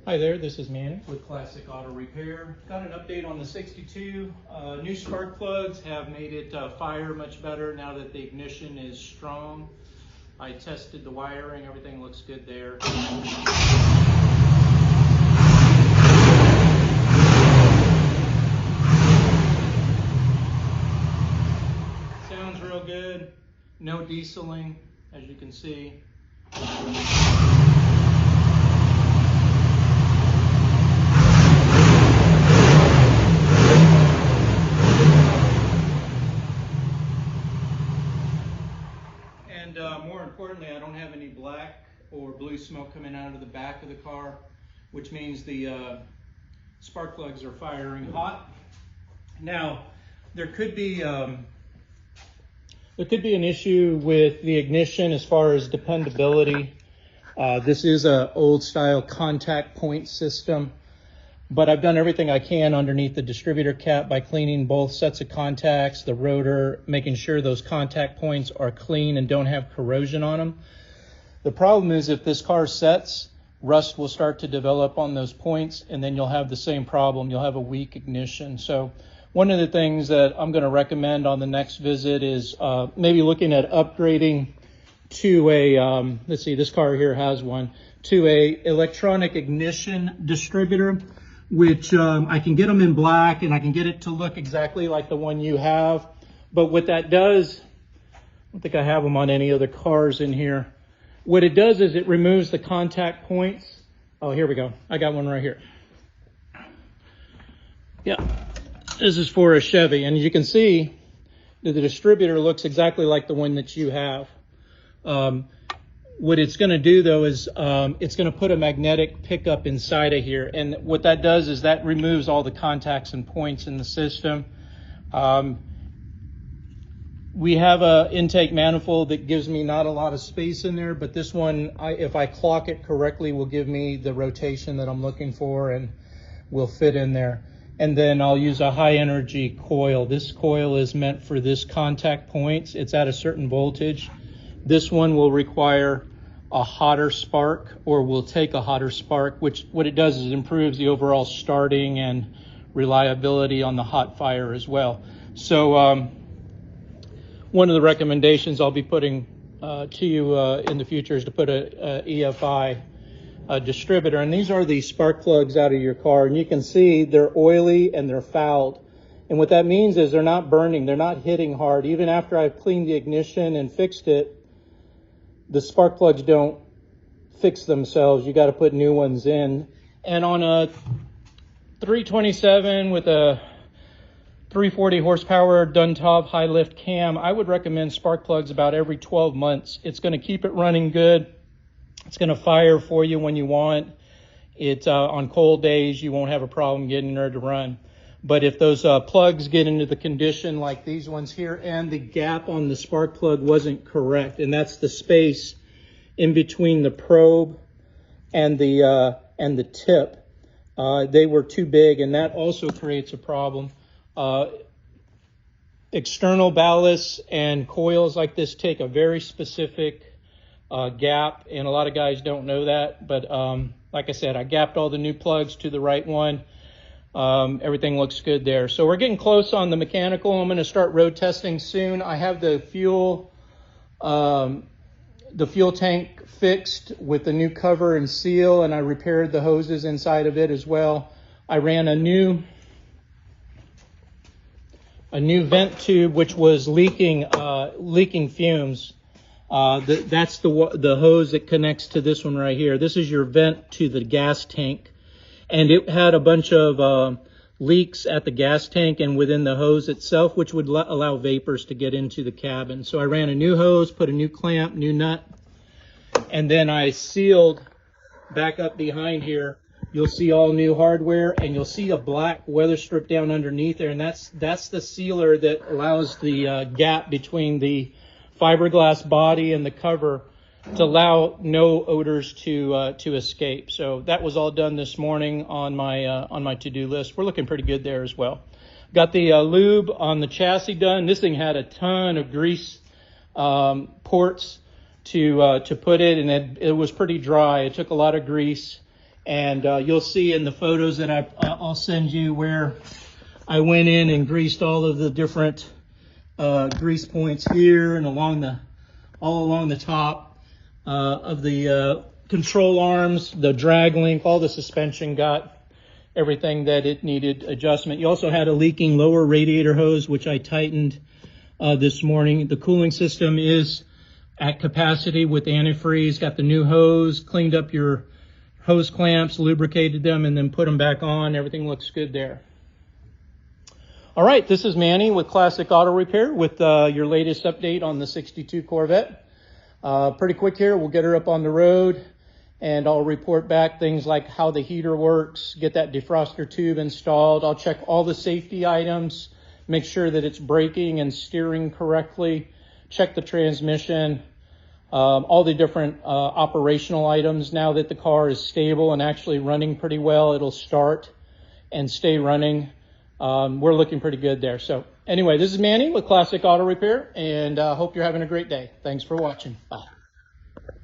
Hi there, this is Manny with Classic Auto Repair. Got an update on the 62. New spark plugs have made it fire much better now that the ignition is strong. I tested the wiring, everything looks good there. Sounds real good, no dieseling, as you can see. And more importantly, I don't have any black or blue smoke coming out of the back of the car, which means the spark plugs are firing hot. Now, there could be an issue with the ignition as far as dependability. This is an old style contact point system, but I've done everything I can underneath the distributor cap by cleaning both sets of contacts, the rotor, making sure those contact points are clean and don't have corrosion on them. The problem is if this car sets, rust will start to develop on those points, and then you'll have the same problem. You'll have a weak ignition. So one of the things that I'm going to recommend on the next visit is maybe looking at upgrading to a, let's see, this car here has one, to a electronic ignition distributor, which I can get them in black and I can get it to look exactly like the one you have. But what that does, I don't think I have them on any other cars in here. What it does is it removes the contact points. Oh, here we go. I got one right here. Yeah, this is for a Chevy. And you can see that the distributor looks exactly like the one that you have. What it's going to do though is it's going to put a magnetic pickup inside of here, and what that does is that removes all the contacts and points in the system. We have a intake manifold that gives me not a lot of space in there, but this one, if I clock it correctly, will give me the rotation that I'm looking for and will fit in there. And then I'll use a high energy coil. This coil is meant for this contact points. It's at a certain voltage. This one will require a hotter spark, or will take a hotter spark, which what it does is it improves the overall starting and reliability on the hot fire as well. So one of the recommendations I'll be putting to you in the future is to put a EFI distributor. And these are the spark plugs out of your car, and you can see they're oily and they're fouled. And what that means is they're not burning, they're not hitting hard. Even after I've cleaned the ignition and fixed it, the spark plugs don't fix themselves. You got to put new ones in. And on a 327 with a 340 horsepower Duntov high lift cam, I would recommend spark plugs about every 12 months. It's going to keep it running good. It's going to fire for you when you want. It's on cold days, you won't have a problem getting her to run. But if those plugs get into the condition like these ones here, and the gap on the spark plug wasn't correct, and that's the space in between the probe and the tip, they were too big, and that also creates a problem. External ballasts and coils like this take a very specific gap, and a lot of guys don't know that. But like I said, I gapped all the new plugs to the right one. Everything looks good there. So we're getting close on the mechanical. I'm going to start road testing soon. I have the fuel tank fixed with the new cover and seal, and I repaired the hoses inside of it as well. I ran a new vent tube which was leaking fumes. That's the hose that connects to this one right here. This is your vent to the gas tank. And it had a bunch of leaks at the gas tank and within the hose itself, which would allow vapors to get into the cabin. So I ran a new hose, put a new clamp, new nut, and then I sealed back up behind here. You'll see all new hardware, and you'll see a black weather strip down underneath there, and that's the sealer that allows the gap between the fiberglass body and the cover to allow no odors to escape. So that was all done this morning on my to-do list. We're looking pretty good there as well. Got the lube on the chassis done. This thing had a ton of grease ports to put it, and it was pretty dry. It took a lot of grease, And you'll see in the photos that I'll send you where I went in and greased all of the different grease points here and all along the top of the control arms, the drag link, all the suspension got everything that it needed adjustment. You also had a leaking lower radiator hose, which I tightened this morning. The cooling system is at capacity with antifreeze. Got the new hose, cleaned up your hose clamps, lubricated them, and then put them back on. Everything looks good there. All right, this is Manny with Classic Auto Repair with your latest update on the 62 Corvette. Pretty quick here, we'll get her up on the road and I'll report back things like how the heater works, get that defroster tube installed. I'll check all the safety items, make sure that it's braking and steering correctly, check the transmission, all the different operational items. Now that the car is stable and actually running pretty well, it'll start and stay running. We're looking pretty good there. So anyway, this is Manny with Classic Auto Repair, and hope you're having a great day. Thanks for watching. Bye.